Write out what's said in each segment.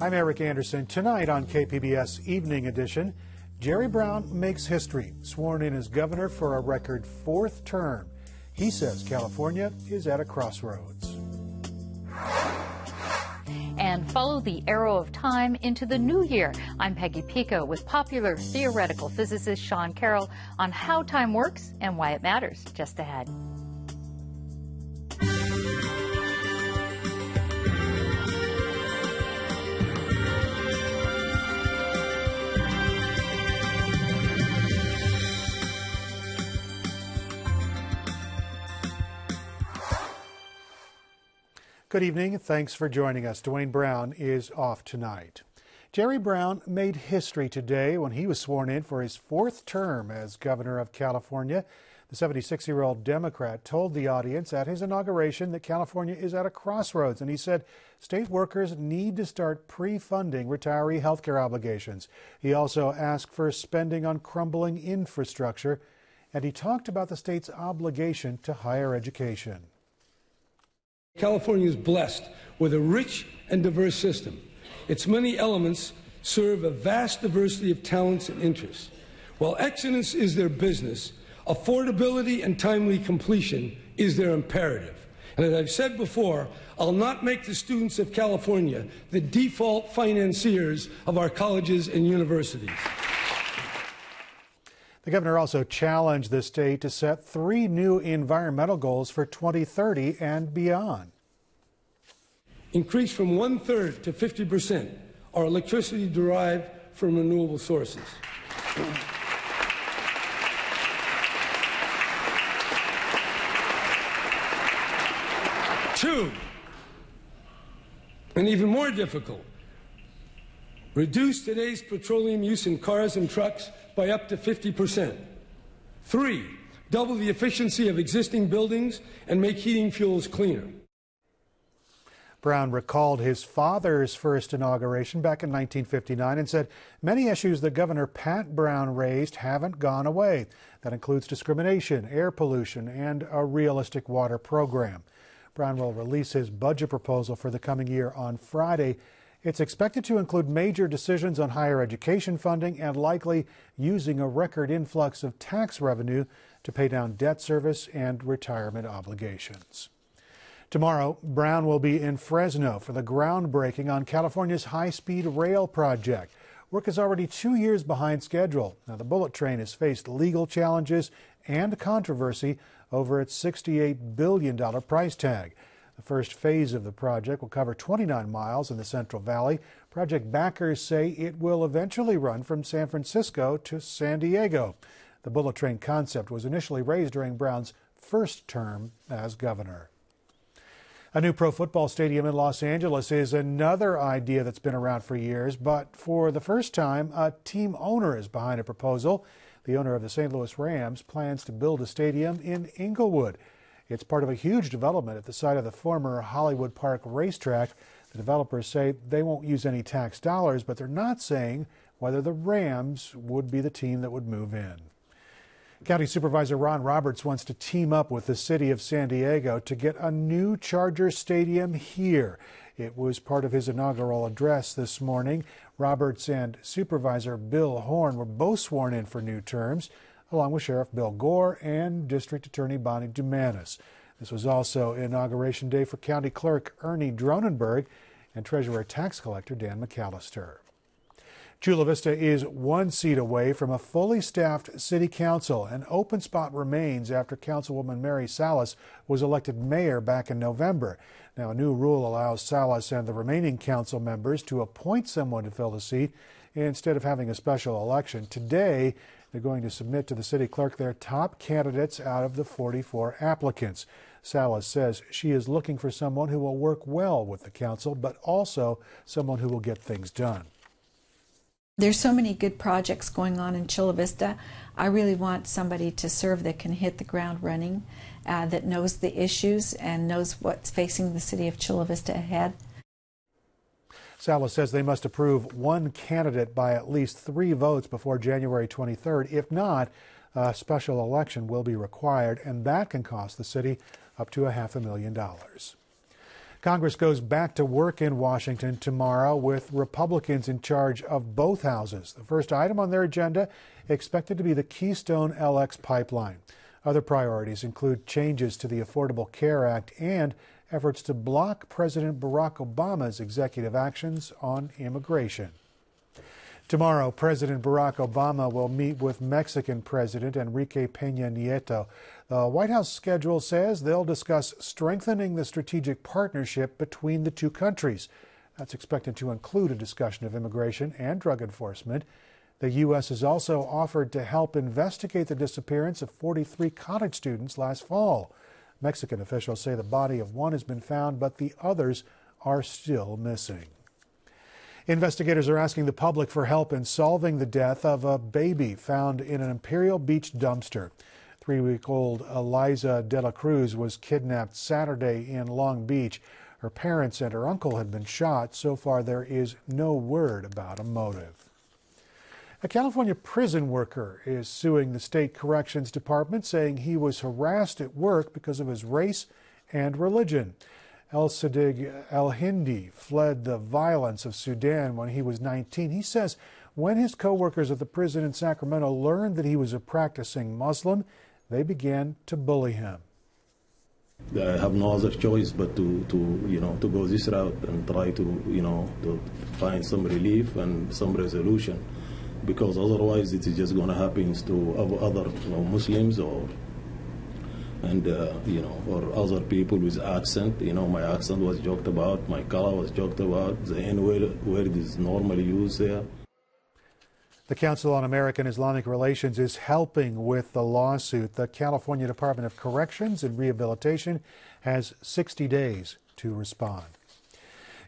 I'm Eric Anderson. Tonight on KPBS Evening Edition, Jerry Brown makes history, sworn in as governor for a record fourth term. He says California is at a crossroads. And follow the arrow of time into the new year. I'm Peggy Pico with popular theoretical physicist Sean Carroll on how time works and why it matters. Just ahead. Good evening. Thanks for joining us. Dwayne Brown is off tonight. Jerry Brown made history today when he was sworn in for his fourth term as governor of California. The 76-year-old Democrat told the audience at his inauguration that California is at a crossroads, and he said state workers need to start pre-funding retiree health care obligations. He also asked for spending on crumbling infrastructure, and he talked about the state's obligation to higher education. California is blessed with a rich and diverse system. Its many elements serve a vast diversity of talents and interests. While excellence is their business, affordability and timely completion is their imperative. And as I've said before, I'll not make the students of California the default financiers of our colleges and universities. The governor also challenged the state to set 3 new environmental goals for 2030 and beyond. Increase from 1/3 to 50% our electricity derived from renewable sources. 2, and even more difficult, reduce today's petroleum use in cars and trucks by up to 50%. 3, double the efficiency of existing buildings and make heating fuels cleaner. Brown recalled his father's first inauguration back in 1959 and said many issues that Governor Pat Brown raised haven't gone away. That includes discrimination, air pollution, and a realistic water program. Brown will release his budget proposal for the coming year on Friday. It's expected to include major decisions on higher education funding and likely using a record influx of tax revenue to pay down debt service and retirement obligations. Tomorrow, Brown will be in Fresno for the groundbreaking on California's high-speed rail project. Work is already 2 years behind schedule. Now, the bullet train has faced legal challenges and controversy over its $68 billion price tag. The first phase of the project will cover 29 miles in the Central Valley. Project backers say it will eventually run from San Francisco to San Diego. The bullet train concept was initially raised during Brown's first term as governor. A new pro football stadium in Los Angeles is another idea that's been around for years, but for the first time, a team owner is behind a proposal. The owner of the St. Louis Rams plans to build a stadium in Inglewood. It's part of a huge development at the site of the former Hollywood Park racetrack. The developers say they won't use any tax dollars, but they're not saying whether the Rams would be the team that would move in. County Supervisor Ron Roberts wants to team up with the city of San Diego to get a new Charger stadium here. It was part of his inaugural address this morning. Roberts and Supervisor Bill Horn were both sworn in for new terms, along with Sheriff Bill Gore and District Attorney Bonnie Dumanis. This was also Inauguration Day for County Clerk Ernie Dronenberg and Treasurer Tax Collector Dan McAllister. Chula Vista is 1 seat away from a fully staffed city council. An open spot remains after Councilwoman Mary Salas was elected mayor back in November. Now, a new rule allows Salas and the remaining council members to appoint someone to fill the seat instead of having a special election. Today, they're going to submit to the city clerk their top candidates out of the 44 applicants. Salas says she is looking for someone who will work well with the council, but also someone who will get things done. There's so many good projects going on in Chula Vista. I really want somebody to serve that can hit the ground running, that knows the issues and knows what's facing the city of Chula Vista ahead. Salas says they must approve one candidate by at least 3 votes before January 23rd. If not, a special election will be required, and that can cost the city up to $500,000. Congress goes back to work in Washington tomorrow with Republicans in charge of both houses. The first item on their agenda expected to be the Keystone LX pipeline. Other priorities include changes to the Affordable Care Act and efforts to block President Barack Obama's executive actions on immigration. Tomorrow, President Barack Obama will meet with Mexican President Enrique Peña Nieto. The White House schedule says they'll discuss strengthening the strategic partnership between the two countries. That's expected to include a discussion of immigration and drug enforcement. The U.S. has also offered to help investigate the disappearance of 43 college students last fall. Mexican officials say the body of one has been found, but the others are still missing. Investigators are asking the public for help in solving the death of a baby found in an Imperial Beach dumpster. 3-week-old Eliza De La Cruz was kidnapped Saturday in Long Beach. Her parents and her uncle had been shot. So far, there is no word about a motive. A California prison worker is suing the state corrections department, saying he was harassed at work because of his race and religion. El Sadiq El Hindi fled the violence of Sudan when he was 19. He says when his co-workers at the prison in Sacramento learned that he was a practicing Muslim, they began to bully him. I have no other choice but to go this route and try to find some relief and some resolution, because otherwise it is just going to happen to other Muslims or other people with accent. My accent was joked about, my color was joked about, the N-word is normally used there. The Council on American Islamic Relations is helping with the lawsuit. The California Department of Corrections and Rehabilitation has 60 days to respond.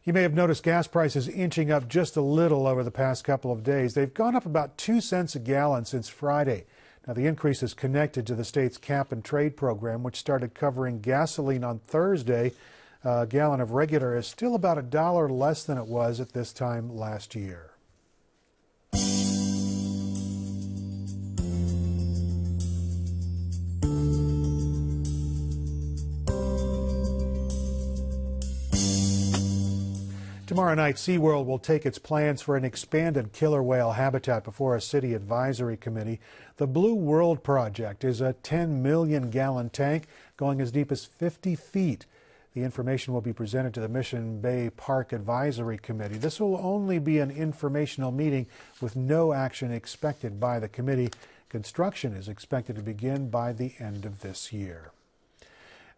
You may have noticed gas prices inching up just a little over the past couple of days. They've gone up about 2 cents a gallon since Friday. Now, the increase is connected to the state's cap and trade program, which started covering gasoline on Thursday. A gallon of regular is still about $1 less than it was at this time last year. Tomorrow night, SeaWorld will take its plans for an expanded killer whale habitat before a city advisory committee. The Blue World Project is a 10 million gallon tank going as deep as 50 feet. The information will be presented to the Mission Bay Park Advisory Committee. This will only be an informational meeting with no action expected by the committee. Construction is expected to begin by the end of this year.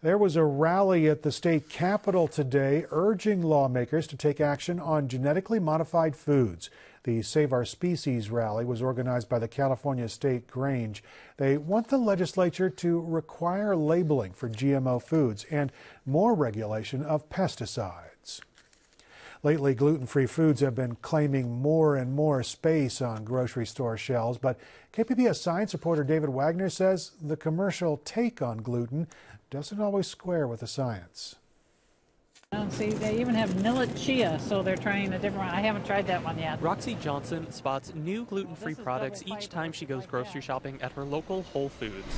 There was a rally at the state capitol today urging lawmakers to take action on genetically modified foods. The Save Our Species rally was organized by the California State Grange. They want the legislature to require labeling for GMO foods and more regulation of pesticides. Lately, gluten-free foods have been claiming more and more space on grocery store shelves, but KPBS science reporter David Wagner says the commercial take on gluten doesn't always square with the science. See, they even have millet chia, so they're trying a different one. I haven't tried that one yet. Roxy Johnson spots new gluten-free products each time she goes grocery shopping at her local Whole Foods.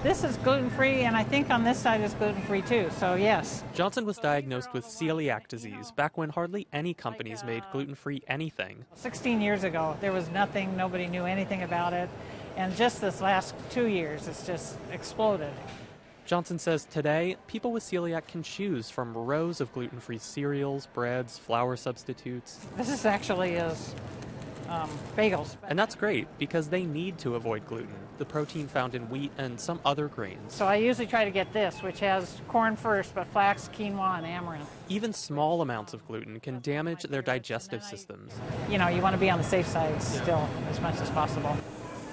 This is gluten-free, and I think on this side is gluten-free too, so yes. Johnson was diagnosed with celiac disease back when hardly any companies made gluten-free anything. 16 years ago, there was nothing, nobody knew anything about it, and just this last 2 years, it's just exploded. Johnson says today, people with celiac can choose from rows of gluten-free cereals, breads, flour substitutes. This is actually bagels. And that's great because they need to avoid gluten, the protein found in wheat and some other grains. So I usually try to get this, which has corn first, but flax, quinoa, and amaranth. Even small amounts of gluten can damage their digestive systems. You want to be on the safe side still as much as possible.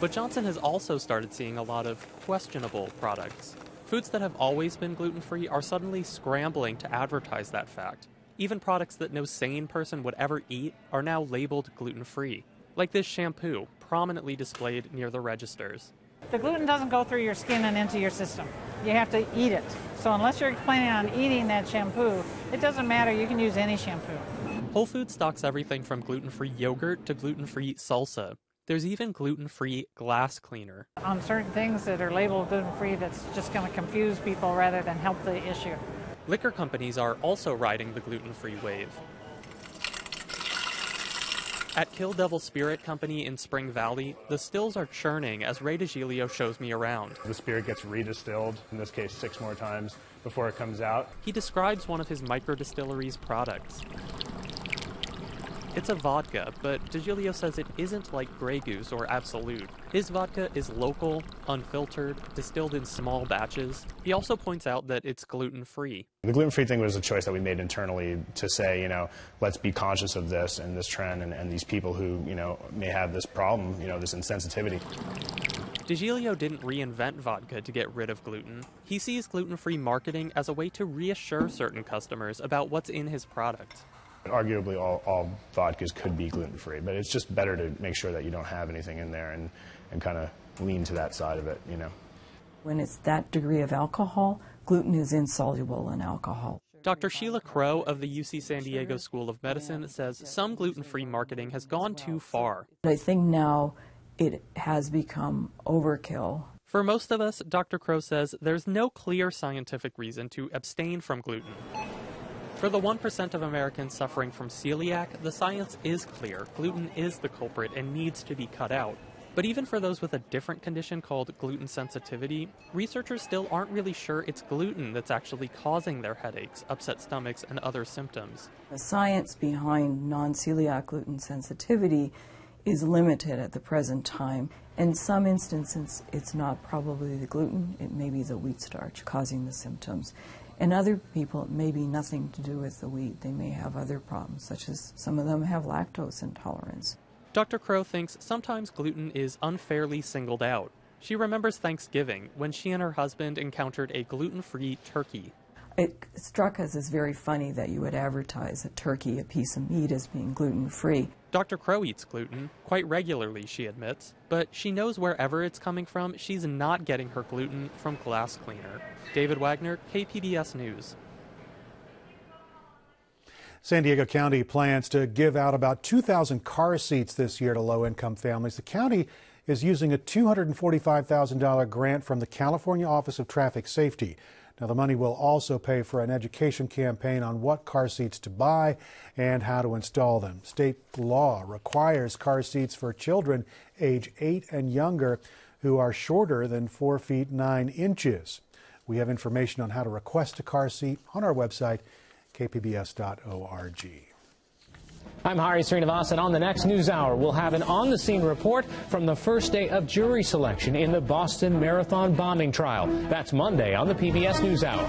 But Johnson has also started seeing a lot of questionable products. Foods that have always been gluten-free are suddenly scrambling to advertise that fact. Even products that no sane person would ever eat are now labeled gluten-free, like this shampoo prominently displayed near the registers. The gluten doesn't go through your skin and into your system. You have to eat it. So unless you're planning on eating that shampoo, it doesn't matter. You can use any shampoo. Whole Foods stocks everything from gluten-free yogurt to gluten-free salsa. There's even gluten-free glass cleaner. On certain things that are labeled gluten-free, that's just going to confuse people rather than help the issue. Liquor companies are also riding the gluten-free wave. At Kill Devil Spirit Company in Spring Valley, the stills are churning as Ray DeGilio shows me around. The spirit gets redistilled, in this case 6 more times, before it comes out. He describes one of his microdistillery's products. It's a vodka, but DeGilio says it isn't like Grey Goose or Absolute. His vodka is local, unfiltered, distilled in small batches. He also points out that it's gluten-free. The gluten-free thing was a choice that we made internally to say, let's be conscious of this and this trend and these people who, may have this problem, this insensitivity. DeGilio didn't reinvent vodka to get rid of gluten. He sees gluten-free marketing as a way to reassure certain customers about what's in his product. Arguably, all vodkas could be gluten-free, but it's just better to make sure that you don't have anything in there and kind of lean to that side of it, When it's that degree of alcohol, gluten is insoluble in alcohol. Dr. Sheila Crow of the UC San Diego School of Medicine says some gluten-free marketing has gone too far. I think now it has become overkill. For most of us, Dr. Crow says there's no clear scientific reason to abstain from gluten. For the 1% of Americans suffering from celiac, the science is clear. Gluten is the culprit and needs to be cut out. But even for those with a different condition called gluten sensitivity, researchers still aren't really sure it's gluten that's actually causing their headaches, upset stomachs, and other symptoms. The science behind non-celiac gluten sensitivity is limited at the present time. In some instances, it's not probably the gluten, it may be the wheat starch causing the symptoms. In other people, it may be nothing to do with the wheat. They may have other problems, such as some of them have lactose intolerance. Dr. Crow thinks sometimes gluten is unfairly singled out. She remembers Thanksgiving, when she and her husband encountered a gluten-free turkey. It struck us as very funny that you would advertise a turkey, a piece of meat, as being gluten-free. Dr. Crow eats gluten, quite regularly, she admits, but she knows wherever it's coming from, she's not getting her gluten from glass cleaner. David Wagner, KPBS News. San Diego County plans to give out about 2,000 car seats this year to low-income families. The county is using a $245,000 grant from the California Office of Traffic Safety. Now, the money will also pay for an education campaign on what car seats to buy and how to install them. State law requires car seats for children age 8 and younger who are shorter than 4 feet 9 inches. We have information on how to request a car seat on our website, kpbs.org. I'm Hari Srinivasan. On the next News Hour, we'll have an on-the-scene report from the first day of jury selection in the Boston Marathon bombing trial. That's Monday on the PBS News Hour.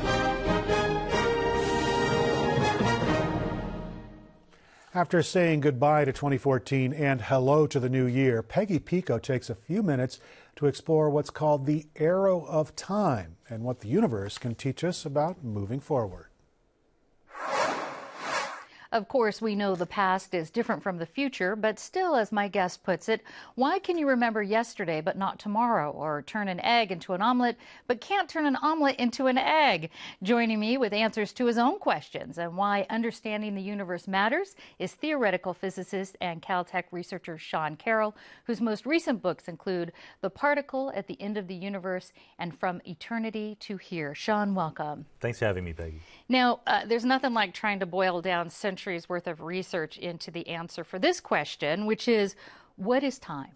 After saying goodbye to 2014 and hello to the new year, Peggy Pico takes a few minutes to explore what's called the arrow of time and what the universe can teach us about moving forward. Of course, we know the past is different from the future, but still, as my guest puts it, why can you remember yesterday but not tomorrow, or turn an egg into an omelet but can't turn an omelet into an egg? Joining me with answers to his own questions and why understanding the universe matters is theoretical physicist and Caltech researcher Sean Carroll, whose most recent books include The Particle at the End of the Universe and From Eternity to Here. Sean, welcome. Thanks for having me, Peggy. Now, there's nothing like trying to boil down centuries worth of research into the answer for this question, which is, what is time?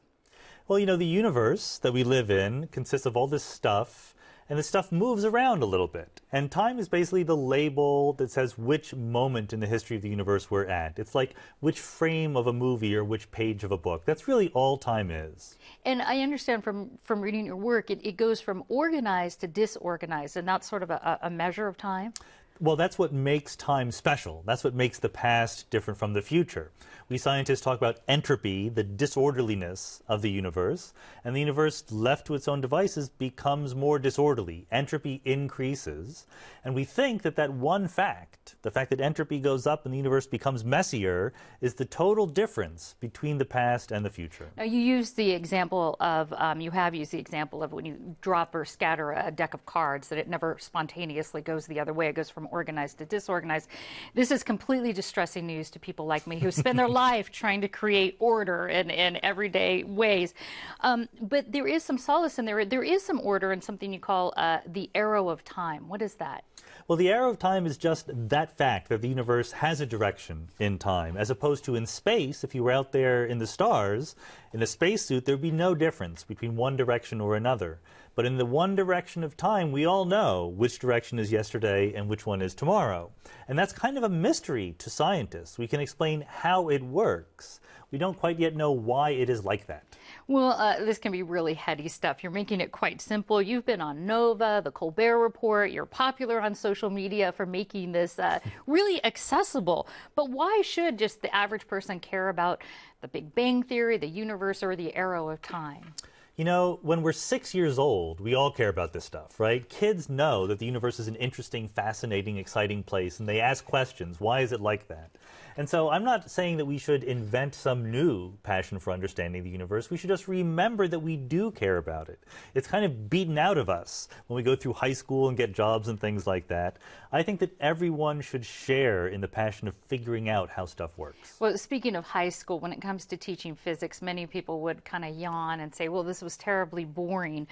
Well, you know, the universe that we live in consists of all this stuff, and the stuff moves around a little bit. And time is basically the label that says which moment in the history of the universe we're at. It's like which frame of a movie or which page of a book. That's really all time is. And I understand from reading your work, it goes from organized to disorganized, and that's sort of a measure of time? Well, that's what makes time special. That's what makes the past different from the future. We scientists talk about entropy, the disorderliness of the universe, and the universe left to its own devices becomes more disorderly. Entropy increases, and we think that that one fact, the fact that entropy goes up and the universe becomes messier, is the total difference between the past and the future. Now, you used the example of, you have used the example of when you drop or scatter a deck of cards, that it never spontaneously goes the other way. It goes from organized to disorganized. This is completely distressing news to people like me who spend their life trying to create order in everyday ways. But there is some solace in there. There is some order in something you call the arrow of time. What is that? Well, the arrow of time is just that fact that the universe has a direction in time, as opposed to in space. If you were out there in the stars, in a spacesuit, there would be no difference between one direction or another. But in the one direction of time, we all know which direction is yesterday and which one is tomorrow. And that's kind of a mystery to scientists. We can explain how it works. We don't quite yet know why it is like that. Well, this can be really heady stuff. You're making it quite simple. You've been on Nova, the Colbert Report. You're popular on social media for making this really accessible. But why should just the average person care about the Big Bang Theory, the universe, or the arrow of time? You know, when we're 6 years old, we all care about this stuff, right? Kids know that the universe is an interesting, fascinating, exciting place, and they ask questions. Why is it like that? And so I'm not saying that we should invent some new passion for understanding the universe. We should just remember that we do care about it. It's kind of beaten out of us when we go through high school and get jobs and things like that. I think that everyone should share in the passion of figuring out how stuff works. Well, speaking of high school, when it comes to teaching physics, many people would kind of yawn and say, well, this was terribly boring.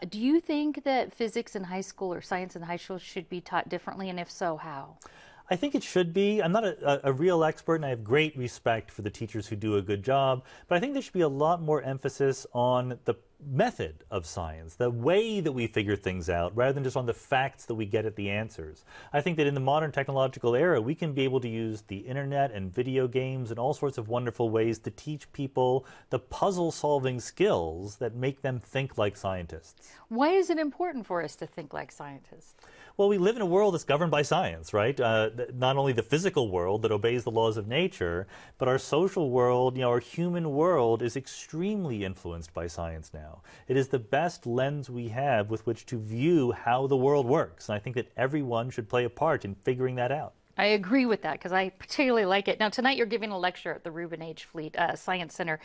Do you think that physics in high school or science in high school should be taught differently, and if so, how? I think it should be. I'm not a real expert, and I have great respect for the teachers who do a good job, but I think there should be a lot more emphasis on the method of science, the way that we figure things out, rather than just on the facts that we get at the answers. I think that in the modern technological era, we can be able to use the internet and video games and all sorts of wonderful ways to teach people the puzzle-solving skills that make them think like scientists. Why is it important for us to think like scientists? Well, we live in a world that's governed by science, right? Not only the physical world that obeys the laws of nature, but our social world, our human world is extremely influenced by science now. It is the best lens we have with which to view how the world works. And I think that everyone should play a part in figuring that out. I agree with that because I particularly like it. Now, tonight you're giving a lecture at the Reuben H. Fleet Science Center.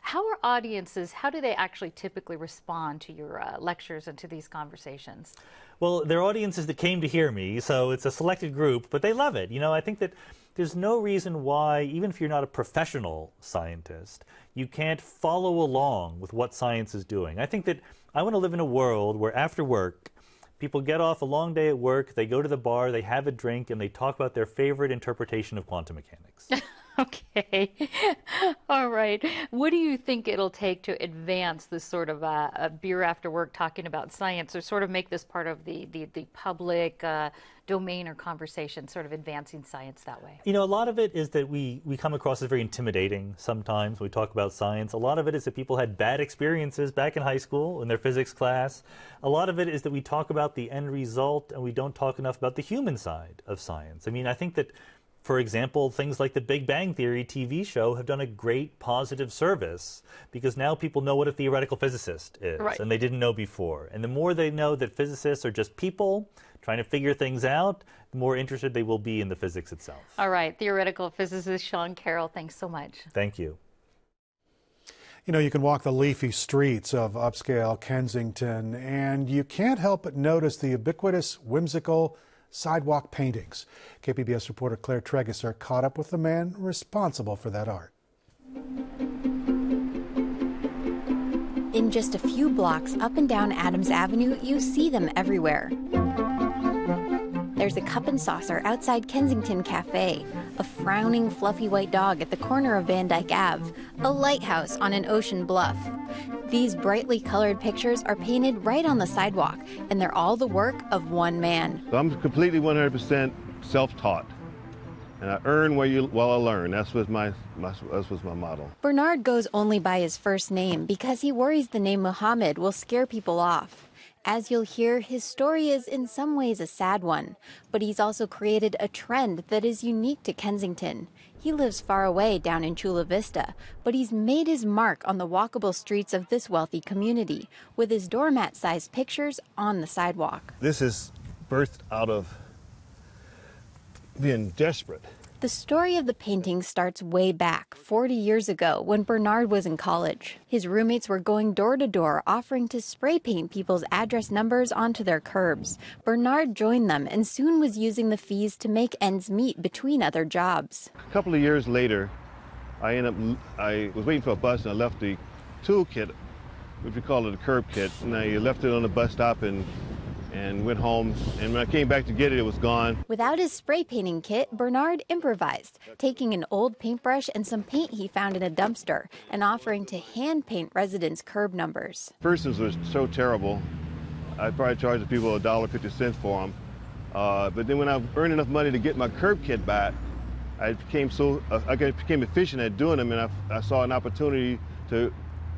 How are audiences, how do they actually typically respond to your lectures and to these conversations? Well, there are audiences that came to hear me, so it's a selected group, but they love it. I think that there's no reason why, even if you're not a professional scientist, you can't follow along with what science is doing. I think that I want to live in a world where after work, people get off a long day at work, they go to the bar, they have a drink, and they talk about their favorite interpretation of quantum mechanics. Okay. All right. What do you think it'll take to advance this sort of a beer after work talking about science, or sort of make this part of the public domain or conversation, sort of advancing science that way? A lot of it is that we come across as very intimidating sometimes when we talk about science. A lot of it is that people had bad experiences back in high school in their physics class. A lot of it is that we talk about the end result and we don't talk enough about the human side of science. I think that, for example, things like the Big Bang Theory TV show have done a great positive service because now people know what a theoretical physicist is, right, and they didn't know before. And the more they know that physicists are just people trying to figure things out, the more interested they will be in the physics itself. All right. Theoretical physicist Sean Carroll, thanks so much. Thank you. You can walk the leafy streets of upscale Kensington, and you can't help but notice the ubiquitous, whimsical sidewalk paintings. KPBS reporter Claire Tregeser caught up with the man responsible for that art. In just a few blocks up and down Adams Avenue, you see them everywhere. There's a cup and saucer outside Kensington Cafe, a frowning, fluffy white dog at the corner of Van Dyke Ave, a lighthouse on an ocean bluff. These brightly colored pictures are painted right on the sidewalk, and they're all the work of one man. So I'm completely 100% self-taught, and I earn while I learn. That was my motto. Bernard goes only by his first name because he worries the name Muhammad will scare people off. As you'll hear, his story is in some ways a sad one, but he's also created a trend that is unique to Kensington. He lives far away down in Chula Vista, but he's made his mark on the walkable streets of this wealthy community with his doormat-sized pictures on the sidewalk. This is birthed out of being desperate. The story of the painting starts way back, 40 years ago, when Bernard was in college. His roommates were going door to door, offering to spray paint people's address numbers onto their curbs. Bernard joined them and soon was using the fees to make ends meet between other jobs. A couple of years later, I was waiting for a bus and I left the toolkit, if you call it a curb kit, and I left it on the bus stop, and and went home. And when I came back to get it, it was gone. Without his spray painting kit, Bernard improvised, taking an old paintbrush and some paint he found in a dumpster and offering to hand paint residents' curb numbers. First, it was so terrible. I'd probably charge the people $1.50 for them. But then when I earned enough money to get my curb kit back, I became efficient at doing them, and I saw an opportunity to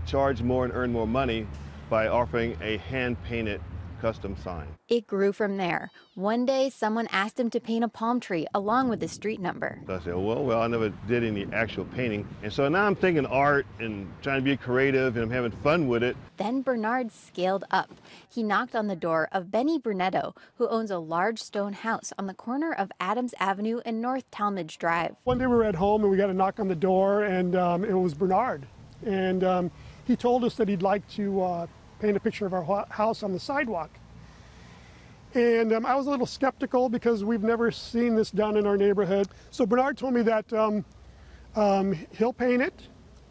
charge more and earn more money by offering a hand-painted custom sign. It grew from there. One day, someone asked him to paint a palm tree along with the street number. So I said, well, I never did any actual painting. And so now I'm thinking art and trying to be creative, and I'm having fun with it. Then Bernard scaled up. He knocked on the door of Benny Brunetto, who owns a large stone house on the corner of Adams Avenue and North Talmadge Drive. One day we were at home and we got a knock on the door, and it was Bernard. And he told us that he'd like to paint a picture of our house on the sidewalk. And I was a little skeptical because we've never seen this done in our neighborhood. So Bernard told me that he'll paint it,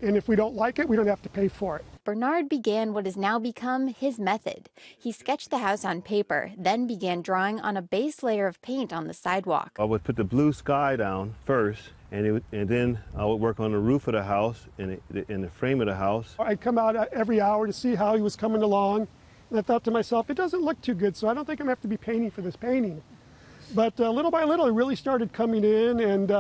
and if we don't like it, we don't have to pay for it. Bernard began what has now become his method. He sketched the house on paper, then began drawing on a base layer of paint on the sidewalk. I would put the blue sky down first, and then I would work on the roof of the house and in the frame of the house. I'd come out every hour to see how he was coming along. And I thought to myself, it doesn't look too good, so I don't think I'm going to have to be painting for this painting. But little by little, it really started coming in, and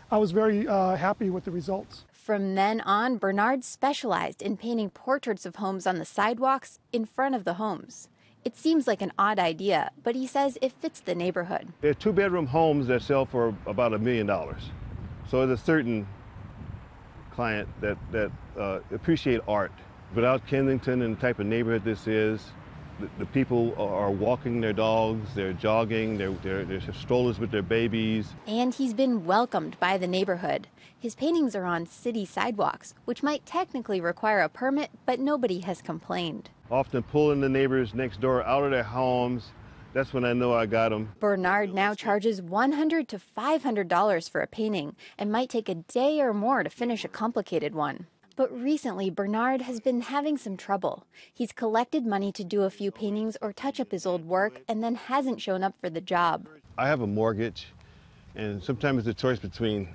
I was very happy with the results. From then on, Bernard specialized in painting portraits of homes on the sidewalks in front of the homes. It seems like an odd idea, but he says it fits the neighborhood. There are two-bedroom homes that sell for about $1 million. So there's a certain client that appreciate art. Without Kensington and the type of neighborhood this is, the people are walking their dogs, they're jogging, they're strollers with their babies. And he's been welcomed by the neighborhood. His paintings are on city sidewalks, which might technically require a permit, but nobody has complained. Often pulling the neighbors next door out of their homes. That's when I know I got them. Bernard now charges $100 to $500 for a painting and might take a day or more to finish a complicated one. But recently, Bernard has been having some trouble. He's collected money to do a few paintings or touch up his old work and then hasn't shown up for the job. I have a mortgage, and sometimes it's a choice between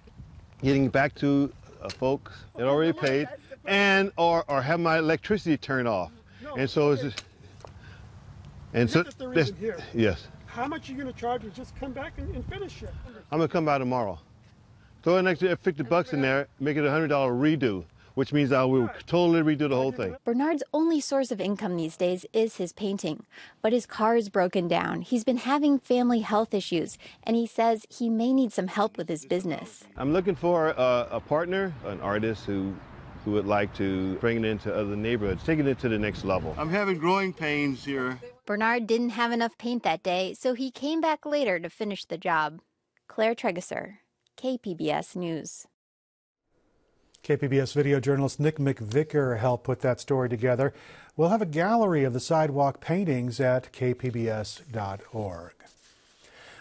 getting back to folks that already paid and or have my electricity turned off. And so it's just... And so, yes. How much are you going to charge us? Just come back and finish it. I'm going to come by tomorrow. Throw an extra $50 in there, make it a $100 redo, which means I will totally redo the whole thing. Bernard's only source of income these days is his painting, but his car is broken down. He's been having family health issues, and he says he may need some help with his business. I'm looking for a partner, an artist who would like to bring it into other neighborhoods, taking it to the next level. I'm having growing pains here. Bernard didn't have enough paint that day, so he came back later to finish the job. Claire Tregesser, KPBS News. KPBS video journalist Nick McVicker helped put that story together. We'll have a gallery of the sidewalk paintings at kpbs.org.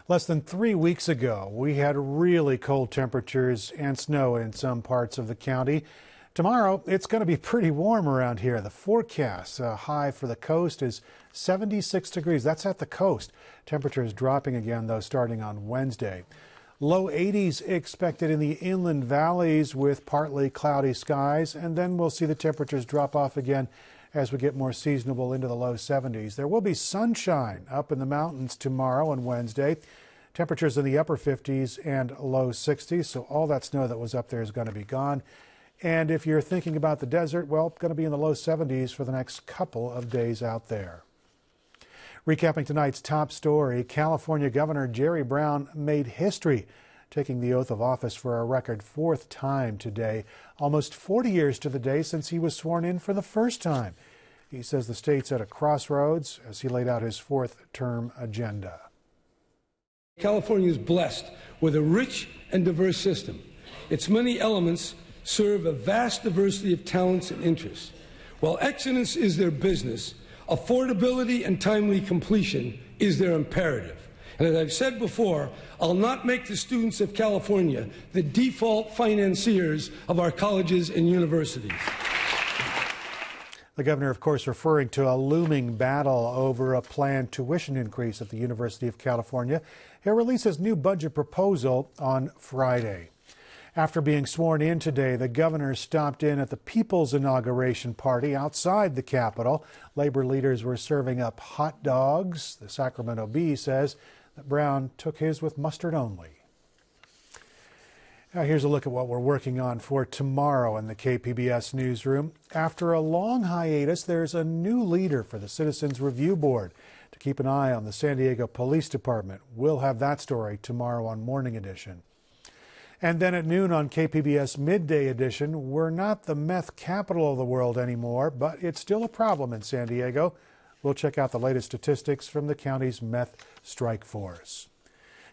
Less than 3 weeks ago, we had really cold temperatures and snow in some parts of the county. Tomorrow, it's going to be pretty warm around here. The forecast high for the coast is 76 degrees. That's at the coast. Temperatures dropping again, though, starting on Wednesday. Low 80s expected in the inland valleys with partly cloudy skies, and then we'll see the temperatures drop off again as we get more seasonable into the low 70s. There will be sunshine up in the mountains tomorrow and Wednesday. Temperatures in the upper 50s and low 60s, so all that snow that was up there is going to be gone. And if you're thinking about the desert, well, going to be in the low 70s for the next couple of days out there. Recapping tonight's top story, California Governor Jerry Brown made history, taking the oath of office for a record 4th time today, almost 40 years to the day since he was sworn in for the first time. He says the state's at a crossroads as he laid out his 4th-term agenda. California is blessed with a rich and diverse system. Its many elements serve a vast diversity of talents and interests. While excellence is their business, affordability and timely completion is their imperative. And as I've said before, I'll not make the students of California the default financiers of our colleges and universities. The governor, of course, referring to a looming battle over a planned tuition increase at the University of California. He'll release his new budget proposal on Friday. After being sworn in today, the governor stopped in at the People's Inauguration Party outside the Capitol. Labor leaders were serving up hot dogs. The Sacramento Bee says that Brown took his with mustard only. Now here's a look at what we're working on for tomorrow in the KPBS newsroom. After a long hiatus, there's a new leader for the Citizens Review Board to keep an eye on the San Diego Police Department. We'll have that story tomorrow on Morning Edition. And then at noon on KPBS Midday Edition, we're not the meth capital of the world anymore, but it's still a problem in San Diego. We'll check out the latest statistics from the county's meth strike force.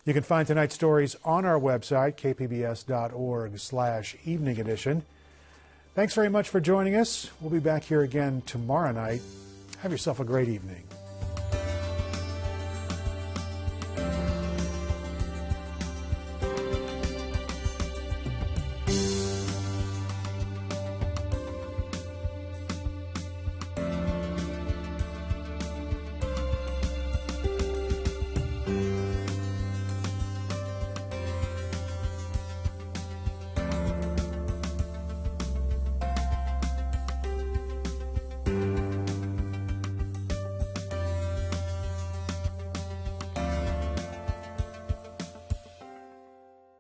You can find tonight's stories on our website, kpbs.org/evening edition. Thanks very much for joining us. We'll be back here again tomorrow night. Have yourself a great evening.